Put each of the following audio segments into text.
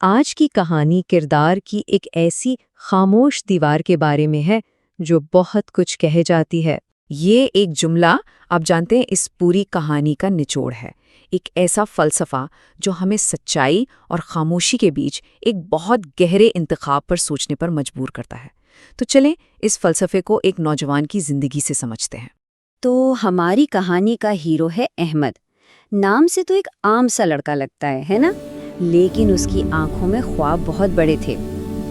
آج کی کہانی کردار کی ایک ایسی خاموش دیوار کے بارے میں ہے جو بہت کچھ کہہ جاتی ہے۔ یہ ایک جملہ آپ جانتے ہیں اس پوری کہانی کا نچوڑ ہے، ایک ایسا فلسفہ جو ہمیں سچائی اور خاموشی کے بیچ ایک بہت گہرے انتخاب پر سوچنے پر مجبور کرتا ہے۔ تو چلیں اس فلسفے کو ایک نوجوان کی زندگی سے سمجھتے ہیں۔ تو ہماری کہانی کا ہیرو ہے احمد۔ نام سے تو ایک عام سا لڑکا لگتا ہے نا؟ لیکن اس کی آنکھوں میں خواب بہت بڑے تھے۔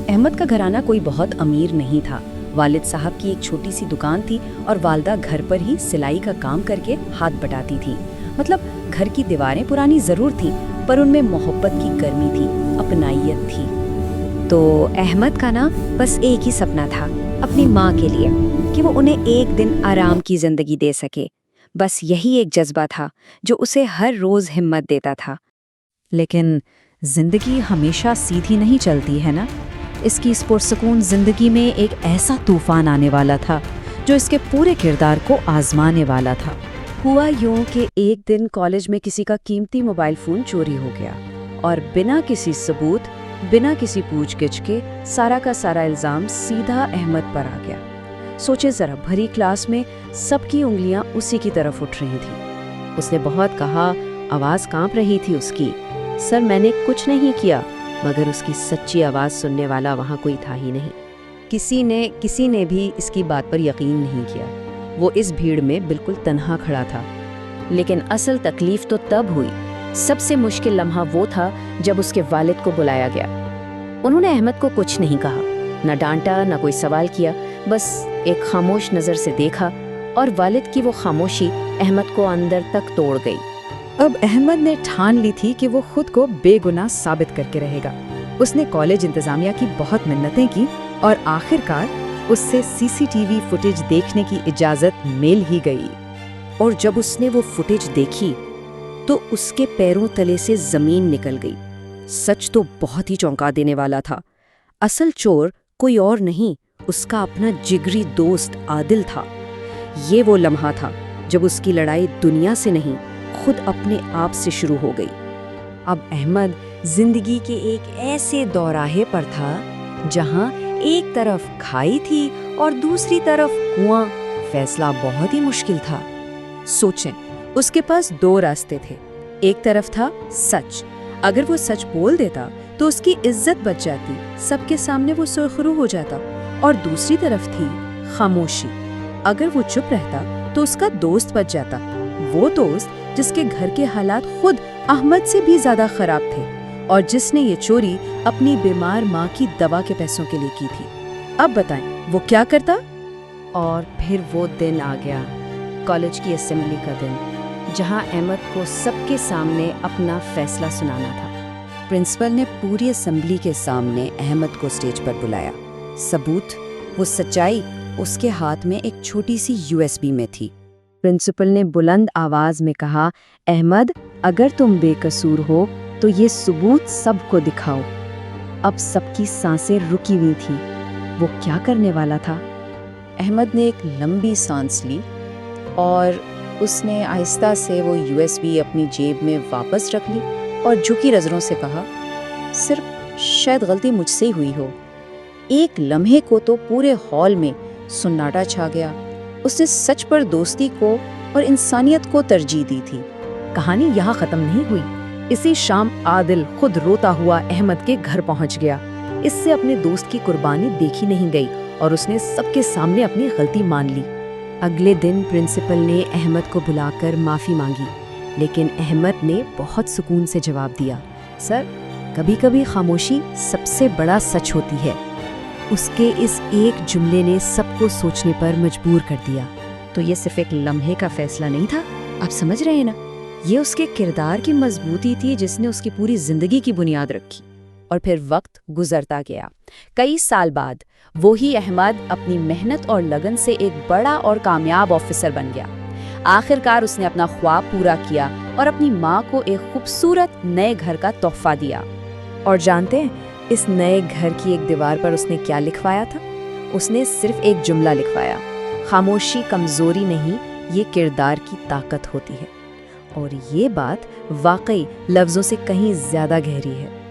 احمد کا گھرانہ کوئی بہت امیر نہیں تھا۔ والد صاحب کی ایک چھوٹی سی دکان تھی اور والدہ گھر پر ہی سلائی کا کام کر کے ہاتھ بٹاتی تھی۔ مطلب گھر کی دیواریں پرانی ضرور تھیں، پر ان میں محبت کی گرمی تھی، اپنائیت تھی۔ تو احمد کا نا بس ایک ہی سپنا تھا اپنی ماں کے لیے، کہ وہ انہیں ایک دن آرام کی زندگی دے سکے۔ بس یہی ایک جذبہ تھا جو اسے ہر روز ہمت دیتا تھا۔ لیکن زندگی ہمیشہ سیدھی نہیں چلتی ہے نا؟ اس کی اس پرسکون زندگی میں ایک ایسا طوفان آنے والا تھا جو اس کے پورے کردار کو آزمانے والا تھا۔ ہوا یوں کہ ایک دن کالج میں کسی کا قیمتی موبائل فون چوری ہو گیا، اور بنا کسی ثبوت، بنا کسی پوچھ گچھ کے سارا کا سارا الزام سیدھا احمد پر آ گیا۔ سوچے ذرا، بھری کلاس میں سب کی انگلیاں اسی کی طرف اٹھ رہی تھیں۔ اس نے بہت کہا، آواز کانپ رہی تھی اس کی، سر میں نے کچھ نہیں کیا، مگر اس کی سچی آواز سننے والا وہاں کوئی تھا ہی نہیں۔ کسی نے بھی اس کی بات پر یقین نہیں کیا۔ وہ اس بھیڑ میں بالکل تنہا کھڑا تھا۔ لیکن اصل تکلیف تو تب ہوئی۔ سب سے مشکل لمحہ وہ تھا جب اس کے والد کو بلایا گیا۔ انہوں نے احمد کو کچھ نہیں کہا، نہ ڈانٹا، نہ کوئی سوال کیا، بس ایک خاموش نظر سے دیکھا، اور والد کی وہ خاموشی احمد کو اندر تک توڑ گئی۔ اب احمد نے ٹھان لی تھی کہ وہ خود کو بے گناہ ثابت کر کے رہے گا۔ اس نے کالج انتظامیہ کی بہت منتیں کی اور آخرکار اس سے سی سی ٹی وی فوٹیج دیکھنے کی اجازت مل ہی گئی۔ اور جب اس نے وہ فوٹیج دیکھی تو اس کے پیروں تلے سے زمین نکل گئی۔ سچ تو بہت ہی چونکا دینے والا تھا۔ اصل چور کوئی اور نہیں، اس کا اپنا جگری دوست عادل تھا۔ یہ وہ لمحہ تھا جب اس کی لڑائی دنیا سے نہیں، خود اپنے آپ سے شروع ہو گئی۔ اب احمد زندگی کے ایک ایسے دوراہے پر تھا جہاں ایک طرف کھائی تھی اور دوسری طرف کنواں۔ فیصلہ بہت ہی مشکل تھا۔ سوچیں، اس کے پاس دو راستے تھے۔ ایک طرف تھا سچ، اگر وہ سچ بول دیتا تو اس کی عزت بچ جاتی، سب کے سامنے وہ سرخرو ہو جاتا۔ اور دوسری طرف تھی خاموشی، اگر وہ چپ رہتا تو اس کا دوست بچ جاتا، وہ دوست جس کے گھر کے حالات خود احمد سے بھی زیادہ خراب تھے، اور جس نے یہ چوری اپنی بیمار ماں کی دوا کے پیسوں کے لیے کی تھی۔ اب بتائیں وہ کیا کرتا؟ اور پھر وہ دن آ گیا، کالج کی اسمبلی کا دن، جہاں احمد کو سب کے سامنے اپنا فیصلہ سنانا تھا۔ پرنسپل نے پوری اسمبلی کے سامنے احمد کو اسٹیج پر بلایا۔ ثبوت، وہ سچائی اس کے ہاتھ میں ایک چھوٹی سی USB میں تھی۔ پرنسپل نے بلند آواز میں کہا، احمد اگر تم بے قصور ہو تو یہ ثبوت سب کو دکھاؤ۔ اب سب کی سانسیں رکی ہوئی تھیں۔ وہ کیا کرنے والا تھا؟ احمد نے ایک لمبی سانس لی اور اس نے آہستہ سے وہ USB اپنی جیب میں واپس رکھ لی اور جھکی نظروں سے کہا، صرف شاید غلطی مجھ سے ہی ہوئی ہو۔ ایک لمحے کو تو پورے ہال میں سناٹا چھا گیا۔ اس نے سچ پر دوستی کو اور انسانیت کو ترجیح دی تھی۔ کہانی یہاں ختم نہیں ہوئی۔ اسی شام عادل خود روتا ہوا احمد کے گھر پہنچ گیا۔ اس سے اپنے دوست کی قربانی دیکھی نہیں گئی اور اس نے سب کے سامنے اپنی غلطی مان لی۔ اگلے دن پرنسپل نے احمد کو بلا کر معافی مانگی، لیکن احمد نے بہت سکون سے جواب دیا، سر کبھی کبھی خاموشی سب سے بڑا سچ ہوتی ہے۔ اس کے اس ایک جملے نے سب کو سوچنے پر مجبور کر دیا۔ تو یہ صرف ایک لمحے کا فیصلہ نہیں تھا، آپ سمجھ رہے ہیں نا؟ یہ اس کے کردار کی مضبوطی تھی جس نے اس کی پوری زندگی کی بنیاد رکھی۔ اور پھر وقت گزرتا گیا۔ کئی سال بعد وہی احمد اپنی محنت اور لگن سے ایک بڑا اور کامیاب آفیسر بن گیا۔ آخرکار اس نے اپنا خواب پورا کیا اور اپنی ماں کو ایک خوبصورت نئے گھر کا تحفہ دیا۔ اور جانتے ہیں اس نئے گھر کی ایک دیوار پر اس نے کیا لکھوایا تھا؟ اس نے صرف ایک جملہ لکھوایا، خاموشی کمزوری نہیں، یہ کردار کی طاقت ہوتی ہے۔ اور یہ بات واقعی لفظوں سے کہیں زیادہ گہری ہے۔